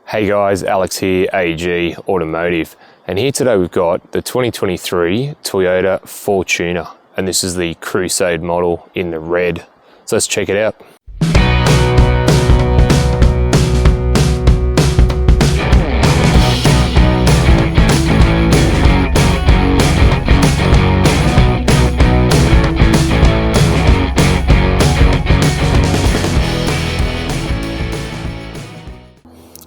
Hey guys, Alex here, AG Automotive, and here today we've got the 2023 Toyota Fortuner, and this is the Crusade model in the red. So let's check it out.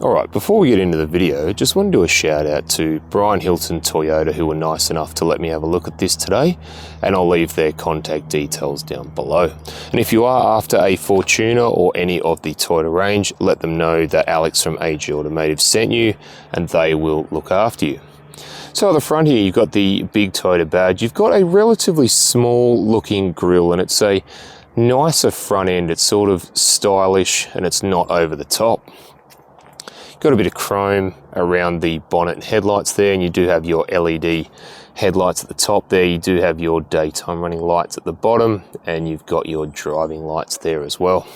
Alright, before we get into the video, just want to do a shout out to Brian Hilton Toyota, who were nice enough to let me have a look at this today, and I'll leave their contact details down below. And if you are after a Fortuner or any of the Toyota range, let them know that Alex from AG Automotive sent you, and they will look after you. So at the front here, you've got the big Toyota badge. You've got a relatively small looking grille, and it's a nicer front end. It's sort of stylish, and it's not over the top. Got a bit of chrome around the bonnet and headlights there, and you do have your LED headlights at the top there. You do have your daytime running lights at the bottom, and you've got your driving lights there as well.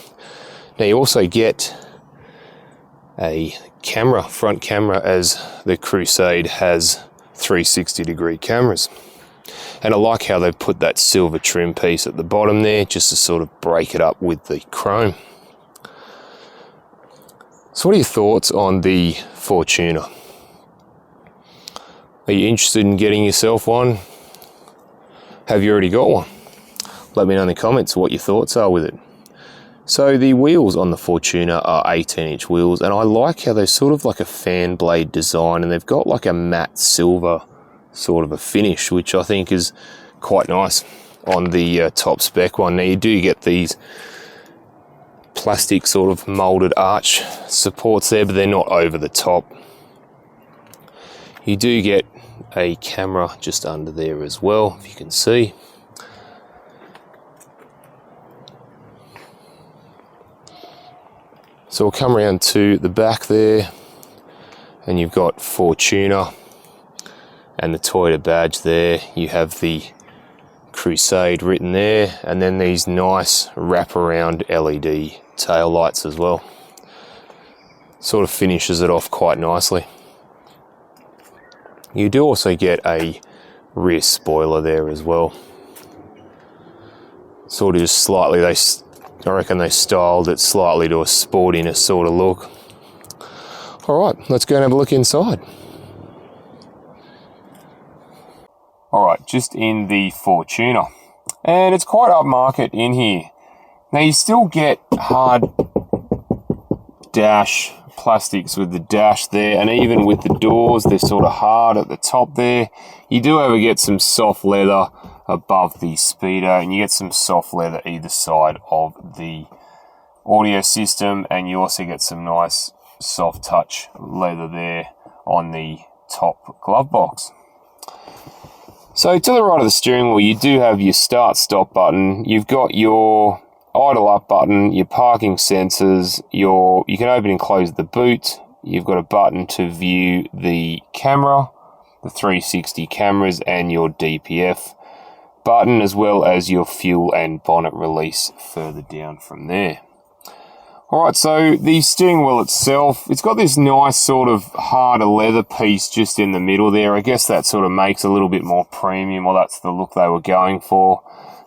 Now you also get a camera, front camera, as the Crusade has 360-degree cameras. And I like how they've put that silver trim piece at the bottom there, just to sort of break it up with the chrome. So what are your thoughts on the Fortuner? Are you interested in getting yourself one? Have you already got one? Let me know in the comments what your thoughts are with it. So the wheels on the Fortuner are 18-inch wheels, and I like how they're sort of like a fan blade design, and they've got like a matte silver sort of a finish, which I think is quite nice on the top spec one. Now you do get these plastic sort of molded arch supports there, but they're not over the top. You do get a camera just under there as well, if you can see. So we'll come around to the back there, and you've got Fortuner and the Toyota badge there. You have the Crusade written there, and then these nice wraparound LED tail lights as well. Sort of finishes it off quite nicely. You do also get a rear spoiler there as well. Sort of just slightly, I reckon they styled it slightly to a sportiness sort of look. Alright, let's go and have a look inside. Alright, just in the Fortuner. And it's quite upmarket in here. Now you still get hard dash plastics with the dash there, and even with the doors, they're sort of hard at the top there. You do ever get some soft leather above the speedo, and you get some soft leather either side of the audio system, and you also get some nice soft touch leather there on the top glove box. So to the right of the steering wheel, you do have your start stop button. You've got your idle up button, your parking sensors, you can open and close the boot. You've got a button to view the camera, the 360 cameras, and your DPF button, as well as your fuel and bonnet release further down from there. Alright, so the steering wheel itself, it's got this nice sort of harder leather piece just in the middle there. I guess that sort of makes a little bit more premium, or that's the look they were going for.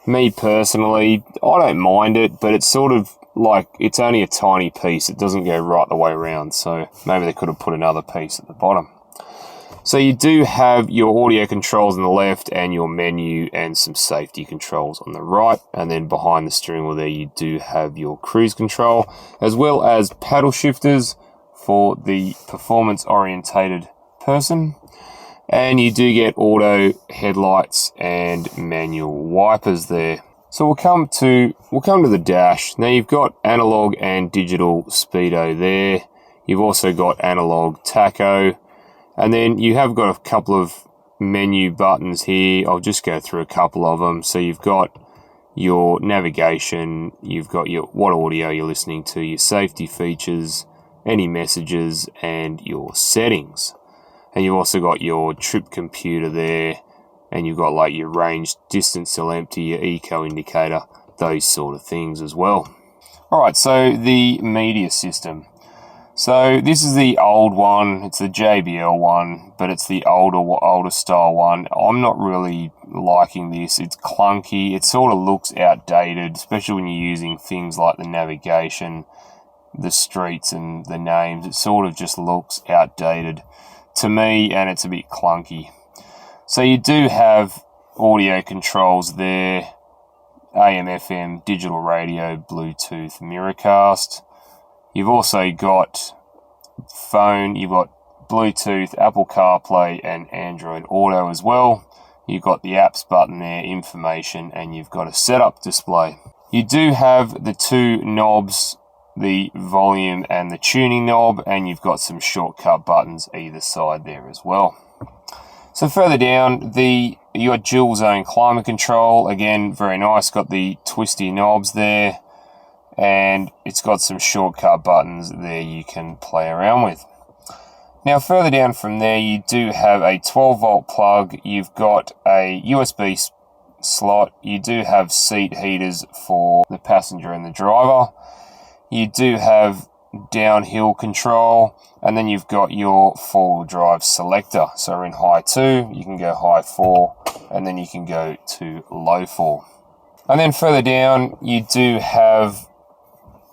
Me personally, I don't mind it, but it's sort of like, it's only a tiny piece. It doesn't go right the way around, so maybe they could have put another piece at the bottom. So you do have your audio controls on the left, and your menu and some safety controls on the right, and then behind the steering wheel there you do have your cruise control, as well as paddle shifters for the performance orientated person. And you do get auto headlights and manual wipers there. So we'll come to the dash. Now you've got analog and digital speedo there. You've also got analog tacho, and then you have got a couple of menu buttons here. I'll just go through a couple of them. So you've got your navigation, you've got your what audio you're listening to, your safety features, any messages, and your settings. And you've also got your trip computer there, and you've got like your range, distance till empty, your eco indicator, those sort of things as well. Alright, so the media system. So this is the old one. It's the JBL one, but it's the older style one. I'm not really liking this. It's clunky. It sort of looks outdated, especially when you're using things like the navigation, the streets and the names. It sort of just looks outdated to me, and it's a bit clunky. So you do have audio controls there, AM, FM, digital radio, Bluetooth, Miracast. You've also got phone, you've got Bluetooth, Apple CarPlay and Android Auto as well. You've got the apps button there, information, and you've got a setup display. You do have the two knobs, the volume and the tuning knob, and you've got some shortcut buttons either side there as well. So further down, you got dual zone climate control. Again, very nice. Got the twisty knobs there, and it's got some shortcut buttons there you can play around with. Now further down from there, you do have a 12-volt plug. You've got a USB slot. You do have seat heaters for the passenger and the driver. You do have downhill control, and then you've got your four-wheel drive selector. So in high 2, you can go high 4, and then you can go to low 4. And then further down, you do have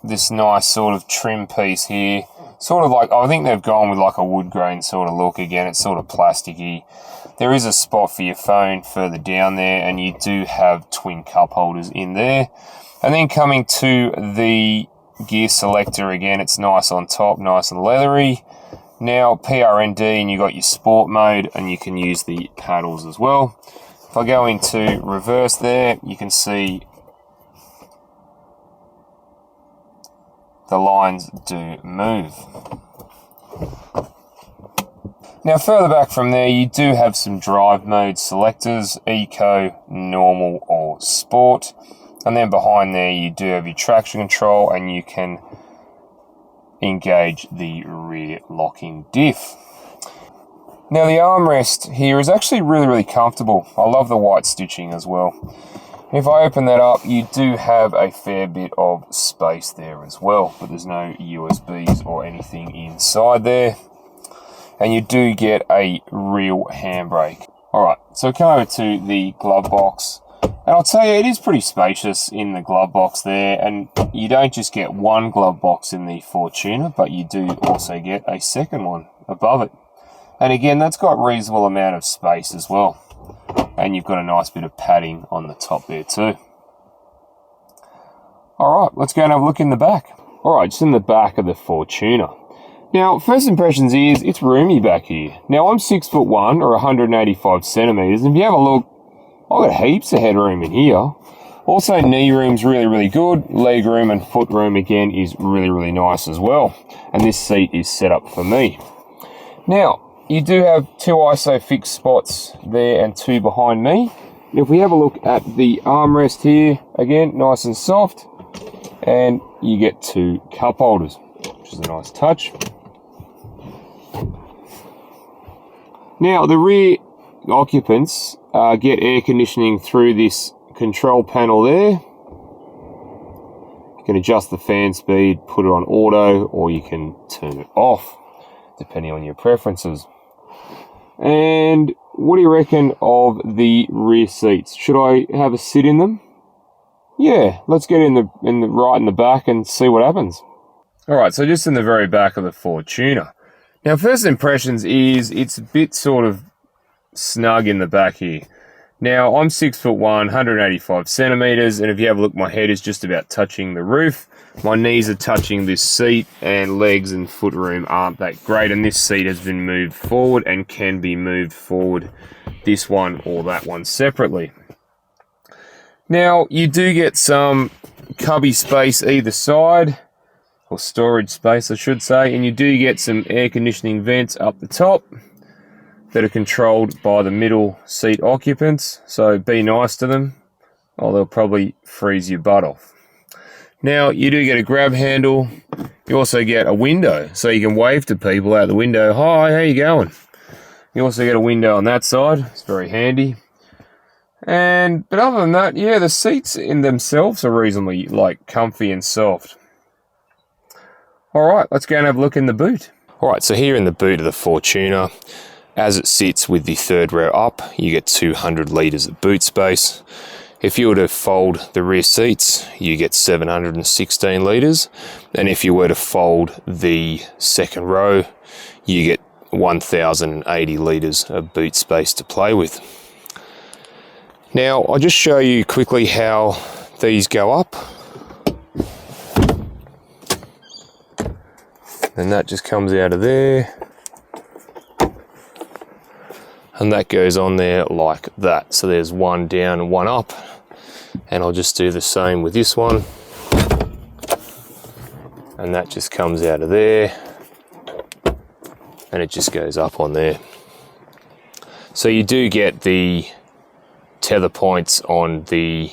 this nice sort of trim piece here. Sort of like, I think they've gone with like a wood grain sort of look again. It's sort of plasticky. There is a spot for your phone further down there, and you do have twin cup holders in there. And then coming to the gear selector again, it's nice on top, nice and leathery. Now PRND, and you got your sport mode, and you can use the paddles as well. If I go into reverse there, you can see the lines do move. Now further back from there, you do have some drive mode selectors, Eco, Normal or Sport. And then behind there, you do have your traction control, and you can engage the rear locking diff. Now the armrest here is actually really comfortable. I love the white stitching as well. If I open that up, you do have a fair bit of space there as well, but there's no USBs or anything inside there. And you do get a real handbrake. Alright, so come over to the glove box. And I'll tell you, it is pretty spacious in the glove box there, and you don't just get one glove box in the Fortuner, but you do also get a second one above it. And again, that's got a reasonable amount of space as well. And you've got a nice bit of padding on the top there too. Alright, let's go and have a look in the back. Alright, just in the back of the Fortuner. Now, first impressions is, it's roomy back here. Now, I'm 6'1" or 185 centimeters, and if you have a look, I've got heaps of headroom in here. Also, knee room's really good. Leg room and foot room, again, is really nice as well. And this seat is set up for me. Now, you do have two ISOFIX spots there and two behind me. If we have a look at the armrest here, again, nice and soft. And you get two cup holders, which is a nice touch. Now, the rear occupants get air conditioning through this control panel there. You can adjust the fan speed, put it on auto, or you can turn it off, depending on your preferences. And what do you reckon of the rear seats? Should I have a sit in them? Yeah, let's get in the right in the back and see what happens. Alright, so just in the very back of the Fortuner. Now, first impressions is it's a bit sort of snug in the back here. Now, I'm 6'1", 185 centimeters, and if you have a look, my head is just about touching the roof. My knees are touching this seat, and legs and foot room aren't that great, and this seat has been moved forward and can be moved forward, this one or that one separately. Now, you do get some cubby space either side, or storage space I should say, and you do get some air conditioning vents up the top that are controlled by the middle seat occupants, so be nice to them, or they'll probably freeze your butt off. Now, you do get a grab handle. You also get a window, so you can wave to people out the window. Hi, how you going? You also get a window on that side. It's very handy. But other than that, yeah, the seats in themselves are reasonably comfy and soft. Alright, let's go and have a look in the boot. Alright, so here in the boot of the Fortuner, as it sits with the third row up, you get 200 litres of boot space. If you were to fold the rear seats, you get 716 litres. And if you were to fold the second row, you get 1080 litres of boot space to play with. Now, I'll just show you quickly how these go up. And that just comes out of there. And that goes on there like that. So there's one down and one up. And I'll just do the same with this one. And that just comes out of there. And it just goes up on there. So you do get the tether points on the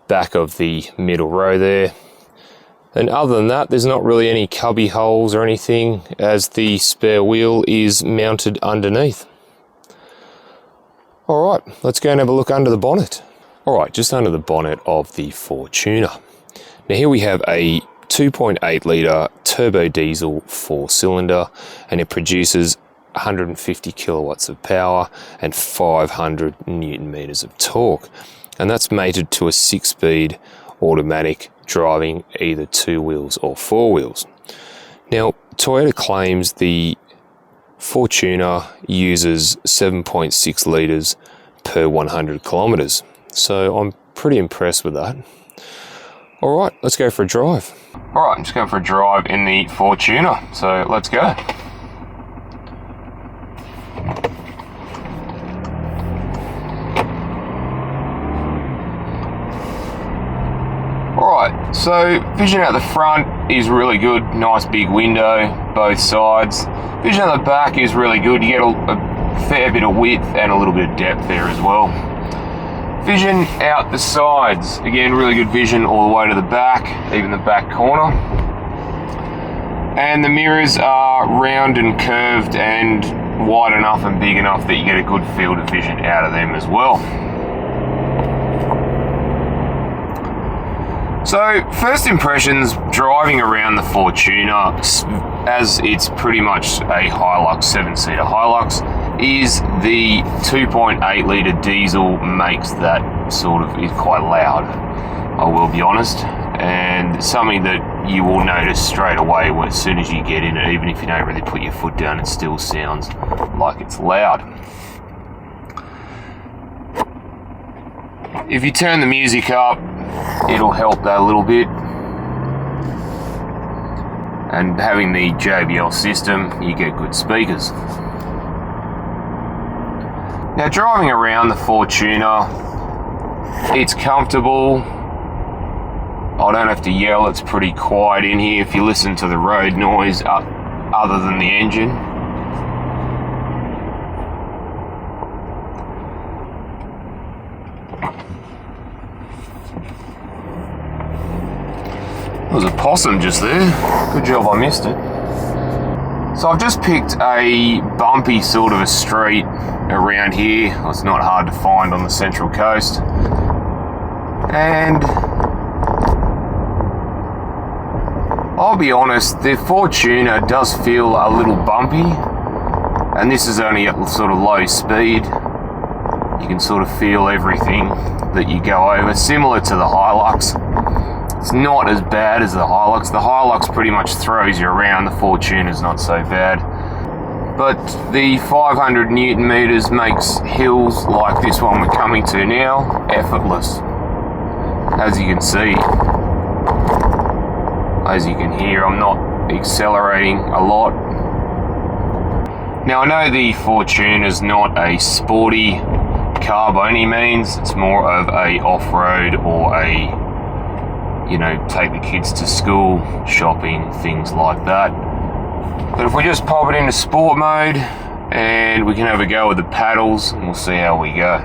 back of the middle row there. And other than that, there's not really any cubby holes or anything, as the spare wheel is mounted underneath. Alright, let's go and have a look under the bonnet. Alright, just under the bonnet of the Fortuner. Now here we have a 2.8 litre turbo diesel 4-cylinder, and it produces 150 kilowatts of power and 500 newton meters of torque. And that's mated to a 6-speed automatic driving either 2 wheels or 4 wheels. Now, Toyota claims the Fortuner uses 7.6 litres per 100 kilometres. So I'm pretty impressed with that. Alright, let's go for a drive. Alright, I'm just going for a drive in the Fortuner, so let's go. Alright, so vision out the front is really good, nice big window, both sides. Vision at the back is really good, you get a fair bit of width and a little bit of depth there as well. Vision out the sides, again really good vision all the way to the back, even the back corner. And the mirrors are round and curved and wide enough and big enough that you get a good field of vision out of them as well. So, first impressions driving around the Fortuner, as it's pretty much a Hilux, 7-seater Hilux, is the 2.8 litre diesel makes that sort of, is quite loud, I will be honest, and something that you will notice straight away as soon as you get in it, even if you don't really put your foot down, it still sounds like it's loud. If you turn the music up, it'll help that a little bit. And having the JBL system, you get good speakers. Now driving around the Fortuner, it's comfortable. I don't have to yell, it's pretty quiet in here if you listen to the road noise other than the engine. There was a possum just there. Good job I missed it. So I've just picked a bumpy sort of a street around here. It's not hard to find on the Central Coast. And I'll be honest, the Fortuner does feel a little bumpy. And this is only at sort of low speed. You can sort of feel everything that you go over, similar to the Hilux. It's not as bad as the Hilux. The Hilux pretty much throws you around. The Fortuner's not so bad. But the 500 Newton meters makes hills like this one we're coming to now effortless. As you can see, as you can hear, I'm not accelerating a lot. Now I know the Fortuner's not a sporty car by any means. It's more of a off-road or a, you know, take the kids to school, shopping, things like that. But if we just pop it into sport mode and we can have a go with the paddles and we'll see how we go.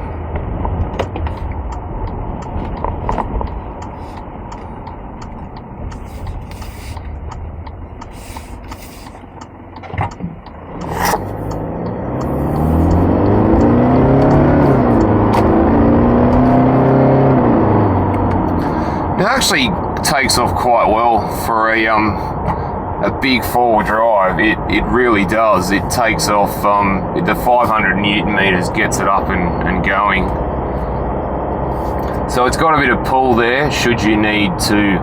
It actually takes off quite well for a a big four-wheel drive, it really does. It takes off, the 500 Newton meters gets it up and going. So it's got a bit of pull there should you need to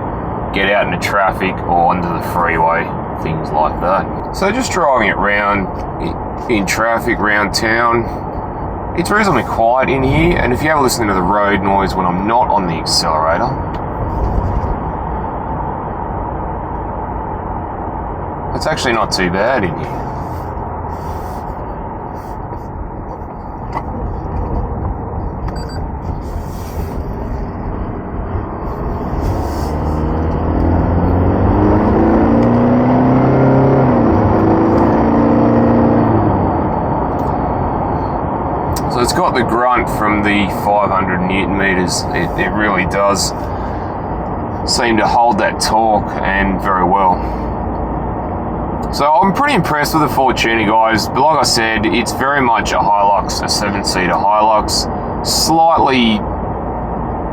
get out into traffic or onto the freeway, things like that. So just driving it around in traffic, around town, it's reasonably quiet in here, and if you have a listen to the road noise when I'm not on the accelerator, it's actually not too bad in here. So it's got the grunt from the 500 Newton meters. It really does seem to hold that torque, and very well. So I'm pretty impressed with the Fortuner, guys, but like I said, it's very much a Hilux, a 7-seater Hilux. Slightly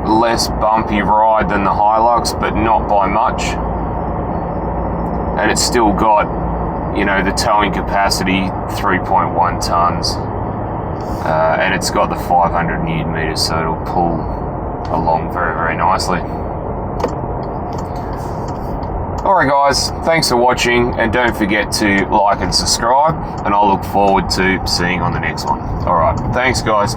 less bumpy ride than the Hilux, but not by much. And it's still got, you know, the towing capacity, 3.1 tons. And it's got the 500 Newton meters, so it'll pull along very, very nicely. Alright guys, thanks for watching, and don't forget to like and subscribe, and I'll look forward to seeing you on the next one. Alright, thanks guys.